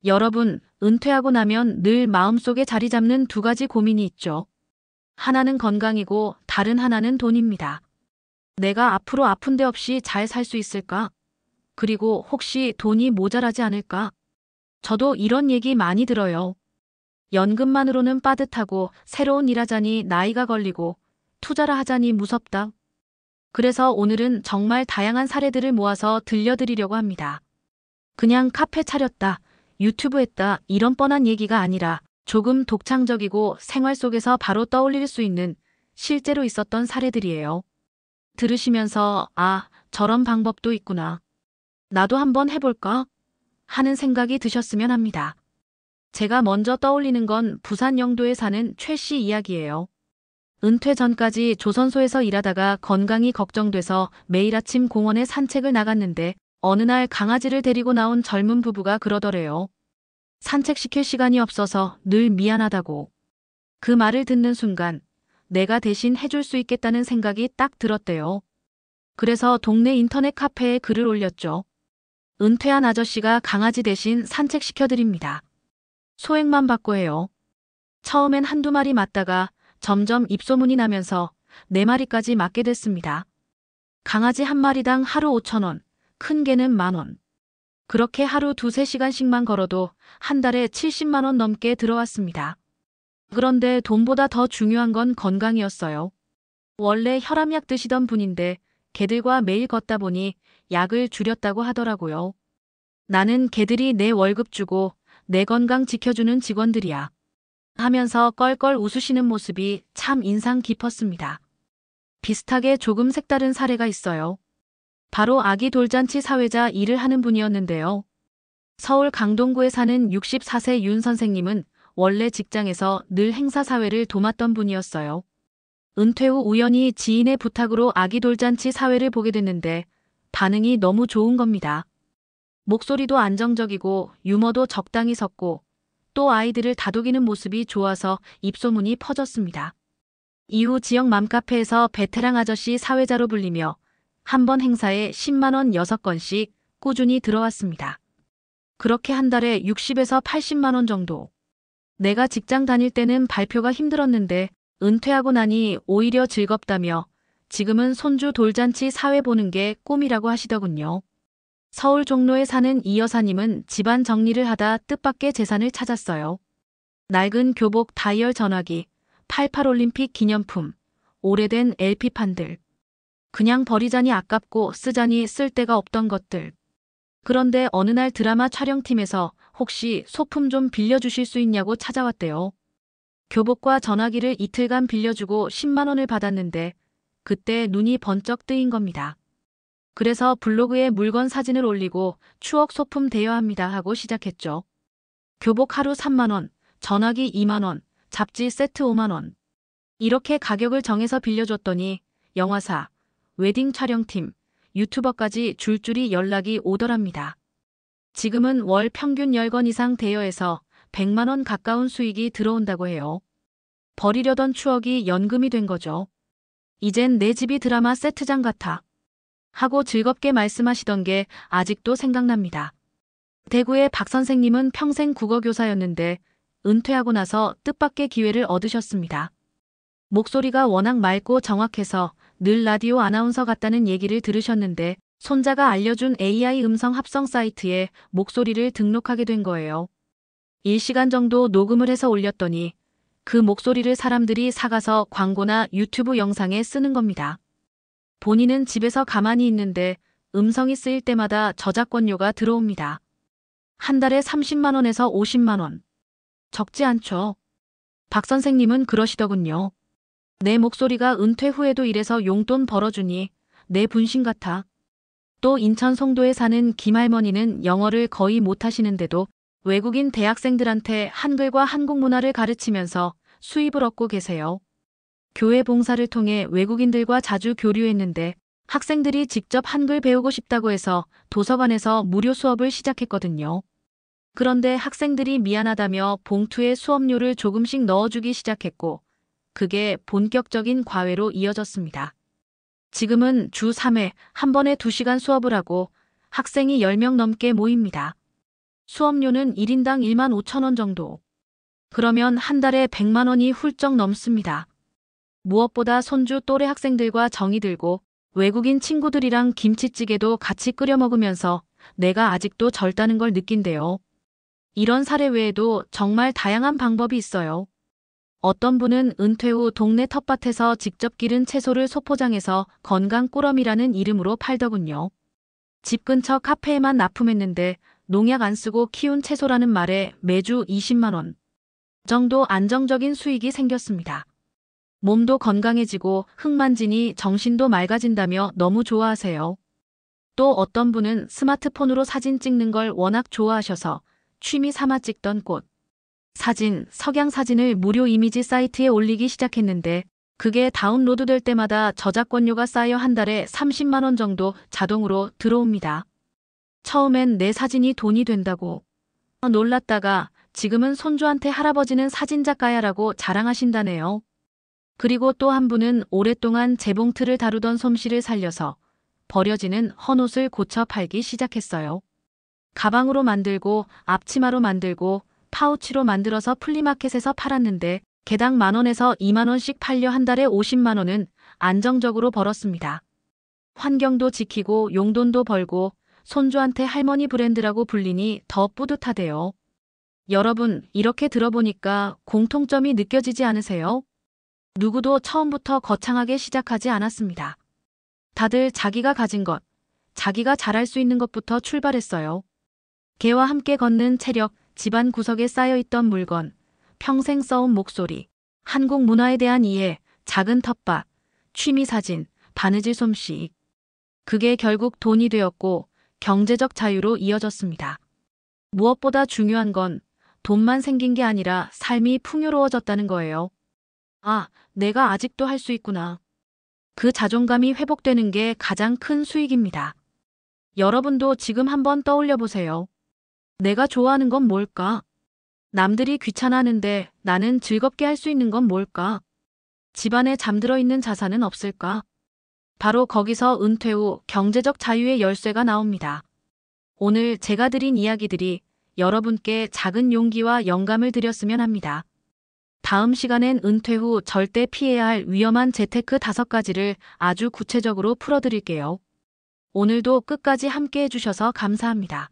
여러분, 은퇴하고 나면 늘 마음속에 자리 잡는 두 가지 고민이 있죠. 하나는 건강이고 다른 하나는 돈입니다. 내가 앞으로 아픈 데 없이 잘 살 수 있을까? 그리고 혹시 돈이 모자라지 않을까? 저도 이런 얘기 많이 들어요. 연금만으로는 빠듯하고 새로운 일 하자니 나이가 걸리고 투자를 하자니 무섭다. 그래서 오늘은 정말 다양한 사례들을 모아서 들려드리려고 합니다. 그냥 카페 차렸다, 유튜브 했다 이런 뻔한 얘기가 아니라 조금 독창적이고 생활 속에서 바로 떠올릴 수 있는 실제로 있었던 사례들이에요. 들으시면서 아, 저런 방법도 있구나. 나도 한번 해볼까? 하는 생각이 드셨으면 합니다. 제가 먼저 떠올리는 건 부산 영도에 사는 최 씨 이야기예요. 은퇴 전까지 조선소에서 일하다가 건강이 걱정돼서 매일 아침 공원에 산책을 나갔는데 어느 날 강아지를 데리고 나온 젊은 부부가 그러더래요. 산책시킬 시간이 없어서 늘 미안하다고. 그 말을 듣는 순간 내가 대신 해줄 수 있겠다는 생각이 딱 들었대요. 그래서 동네 인터넷 카페에 글을 올렸죠. 은퇴한 아저씨가 강아지 대신 산책시켜드립니다. 소액만 받고 해요. 처음엔 한두 마리 맞다가 점점 입소문이 나면서 네 마리까지 맞게 됐습니다. 강아지 한 마리당 하루 5,000원, 큰 개는 10,000원. 그렇게 하루 2~3시간씩만 걸어도 한 달에 70만 원 넘게 들어왔습니다. 그런데 돈보다 더 중요한 건 건강이었어요. 원래 혈압약 드시던 분인데 개들과 매일 걷다 보니 약을 줄였다고 하더라고요. 나는 개들이 내 월급 주고 내 건강 지켜주는 직원들이야. 하면서 껄껄 웃으시는 모습이 참 인상 깊었습니다. 비슷하게 조금 색다른 사례가 있어요. 바로 아기 돌잔치 사회자 일을 하는 분이었는데요. 서울 강동구에 사는 64세 윤 선생님은 원래 직장에서 늘 행사 사회를 도맡던 분이었어요. 은퇴 후 우연히 지인의 부탁으로 아기 돌잔치 사회를 보게 됐는데 반응이 너무 좋은 겁니다. 목소리도 안정적이고 유머도 적당히 섰고 또 아이들을 다독이는 모습이 좋아서 입소문이 퍼졌습니다. 이후 지역 맘카페에서 베테랑 아저씨 사회자로 불리며 한 번 행사에 10만 원 6건씩 꾸준히 들어왔습니다. 그렇게 한 달에 60에서 80만 원 정도. 내가 직장 다닐 때는 발표가 힘들었는데 은퇴하고 나니 오히려 즐겁다며 지금은 손주 돌잔치 사회 보는 게 꿈이라고 하시더군요. 서울 종로에 사는 이 여사님은 집안 정리를 하다 뜻밖의 재산을 찾았어요. 낡은 교복 다이얼 전화기, 88 올림픽 기념품, 오래된 LP판들. 그냥 버리자니 아깝고 쓰자니 쓸 데가 없던 것들. 그런데 어느 날 드라마 촬영팀에서 혹시 소품 좀 빌려주실 수 있냐고 찾아왔대요. 교복과 전화기를 이틀간 빌려주고 10만 원을 받았는데 그때 눈이 번쩍 뜨인 겁니다. 그래서 블로그에 물건 사진을 올리고 추억 소품 대여합니다 하고 시작했죠. 교복 하루 3만 원, 전화기 2만 원, 잡지 세트 5만 원. 이렇게 가격을 정해서 빌려줬더니 영화사, 웨딩 촬영팀, 유튜버까지 줄줄이 연락이 오더랍니다. 지금은 월 평균 10건 이상 대여해서 100만 원 가까운 수익이 들어온다고 해요. 버리려던 추억이 연금이 된 거죠. 이젠 내 집이 드라마 세트장 같아. 하고 즐겁게 말씀하시던 게 아직도 생각납니다. 대구의 박 선생님은 평생 국어교사였는데 은퇴하고 나서 뜻밖의 기회를 얻으셨습니다. 목소리가 워낙 맑고 정확해서 늘 라디오 아나운서 같다는 얘기를 들으셨는데 손자가 알려준 AI 음성 합성 사이트에 목소리를 등록하게 된 거예요. 1시간 정도 녹음을 해서 올렸더니 그 목소리를 사람들이 사가서 광고나 유튜브 영상에 쓰는 겁니다. 본인은 집에서 가만히 있는데 음성이 쓰일 때마다 저작권료가 들어옵니다. 한 달에 30만 원에서 50만 원. 적지 않죠. 박 선생님은 그러시더군요. 내 목소리가 은퇴 후에도 이래서 용돈 벌어주니 내 분신 같아. 또 인천 송도에 사는 김할머니는 영어를 거의 못하시는데도 외국인 대학생들한테 한글과 한국 문화를 가르치면서 수입을 얻고 계세요. 교회 봉사를 통해 외국인들과 자주 교류했는데 학생들이 직접 한글 배우고 싶다고 해서 도서관에서 무료 수업을 시작했거든요. 그런데 학생들이 미안하다며 봉투에 수업료를 조금씩 넣어주기 시작했고 그게 본격적인 과외로 이어졌습니다. 지금은 주 3회 한 번에 2시간 수업을 하고 학생이 10명 넘게 모입니다. 수업료는 1인당 1만 5천 원 정도. 그러면 한 달에 100만 원이 훌쩍 넘습니다. 무엇보다 손주 또래 학생들과 정이 들고 외국인 친구들이랑 김치찌개도 같이 끓여 먹으면서 내가 아직도 젊다는 걸 느낀대요. 이런 사례 외에도 정말 다양한 방법이 있어요. 어떤 분은 은퇴 후 동네 텃밭에서 직접 기른 채소를 소포장해서 건강 꾸러미라는 이름으로 팔더군요. 집 근처 카페에만 납품했는데 농약 안 쓰고 키운 채소라는 말에 매주 20만 원 정도 안정적인 수익이 생겼습니다. 몸도 건강해지고 흙 만지니 정신도 맑아진다며 너무 좋아하세요. 또 어떤 분은 스마트폰으로 사진 찍는 걸 워낙 좋아하셔서 취미 삼아 찍던 꽃 사진, 석양 사진을 무료 이미지 사이트에 올리기 시작했는데 그게 다운로드될 때마다 저작권료가 쌓여 한 달에 30만 원 정도 자동으로 들어옵니다. 처음엔 내 사진이 돈이 된다고 놀랐다가 지금은 손주한테 할아버지는 사진작가야라고 자랑하신다네요. 그리고 또 한 분은 오랫동안 재봉틀을 다루던 솜씨를 살려서 버려지는 헌옷을 고쳐 팔기 시작했어요. 가방으로 만들고 앞치마로 만들고 파우치로 만들어서 플리마켓에서 팔았는데 개당 10,000원에서 20,000원씩 팔려 한 달에 50만 원은 안정적으로 벌었습니다. 환경도 지키고 용돈도 벌고 손주한테 할머니 브랜드라고 불리니 더 뿌듯하대요. 여러분, 이렇게 들어보니까 공통점이 느껴지지 않으세요? 누구도 처음부터 거창하게 시작하지 않았습니다. 다들 자기가 가진 것, 자기가 잘할 수 있는 것부터 출발했어요. 개와 함께 걷는 체력, 집안 구석에 쌓여있던 물건, 평생 써온 목소리, 한국 문화에 대한 이해, 작은 텃밭, 취미 사진, 바느질 솜씨. 그게 결국 돈이 되었고 경제적 자유로 이어졌습니다. 무엇보다 중요한 건 돈만 생긴 게 아니라 삶이 풍요로워졌다는 거예요. 아, 내가 아직도 할 수 있구나. 그 자존감이 회복되는 게 가장 큰 수익입니다. 여러분도 지금 한번 떠올려 보세요. 내가 좋아하는 건 뭘까? 남들이 귀찮아하는데 나는 즐겁게 할 수 있는 건 뭘까? 집안에 잠들어 있는 자산은 없을까? 바로 거기서 은퇴 후 경제적 자유의 열쇠가 나옵니다. 오늘 제가 드린 이야기들이 여러분께 작은 용기와 영감을 드렸으면 합니다. 다음 시간엔 은퇴 후 절대 피해야 할 위험한 재테크 5가지를 아주 구체적으로 풀어드릴게요. 오늘도 끝까지 함께 해주셔서 감사합니다.